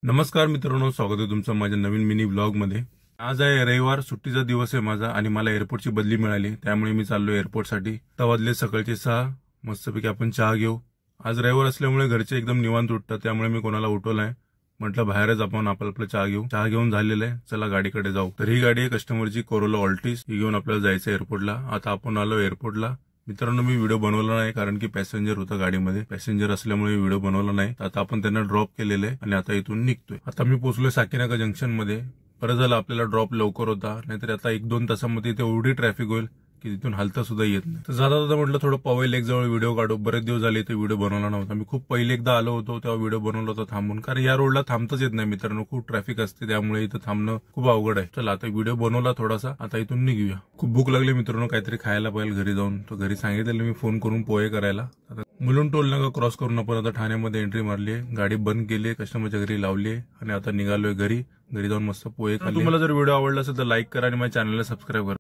नमस्कार मित्रांनो, स्वागत आहे तुमचं माझ्या नवीन मिनी ब्लॉग मध्ये। आज आहे रविवार, सुट्टीचा दिवस आहे माझा आणि मला एअरपोर्टची बदली मिळाली, त्यामुळे मी चाललो एअरपोर्टसाठी। आता वाजले सकाळचे 6। मस्तपैकी आपण चहा घेऊ। आज रविवार असल्यामुळे घरचे एकदम निवांत उठतात, त्यामुळे मी कोणाला उठवलं नाही। म्हटलं बाहेरच आपण आपलं चहा घेऊ। चहा घेऊन झालेलं आहे, चला गाडीकडे जाऊ। तर ही गाडी आहे कस्टमरची कोरोला ऑल्टिस, ही घेऊन आपल्याला जायचं एअरपोर्टला। आता आपण आलो एअरपोर्टला। मित्रांनो, मी व्हिडिओ बनवला नाही कारण की पॅसेंजर होता गाडीमध्ये। पॅसेंजर असल्यामुळे व्हिडिओ बनवला नाही। आता आपण त्यांना ड्रॉप केलेले आणि आता इथून निघतोय। आता मी पोहोचलोय साकीनाका जंक्शन मध्ये। बरं झालं आपल्याला ड्रॉप लवकर होता, नाहीतर आता 1-2 तासामध्ये इथे एवढी ट्रॅफिक होईल की तिथून हालता सुद्धा येत नाही। तर जाता जाता म्हटलं थोडं पवई लेक जवळ व्हिडिओ काढू। बरेच दिवस झाले इथे व्हिडिओ बनवला नव्हता। मी खूप पहिले एकदा आलो होतो तेव्हा व्हिडिओ बनवला होता थांबून, कारण या रोडला थांबताच येत नाही मित्रांनो, खूप ट्रॅफिक असते, त्यामुळे इथं थांबणं खूप अवघड आहे। चला आता व्हिडिओ बनवला थोडासा, आता इथून निघूया। खूप भूक लागली मित्रांनो, काहीतरी खायला पाहिजे घरी जाऊन। तो घरी सांगितलेलं मी फोन करून पोहे करायला। आता मुलुंड टोल नाका क्रॉस करून आपण आता ठाण्यामध्ये एंट्री मारली आहे। गाडी बंद केली आहे, कस्टमरच्या घरी लावली आहे आणि आता निघालोय घरी। घरी जाऊन मस्त पोहे खाल्ले। तुम्हाला जर व्हिडिओ आवडला असेल तर लाईक करा आणि माझ्या चॅनलला सबस्क्राईब करा।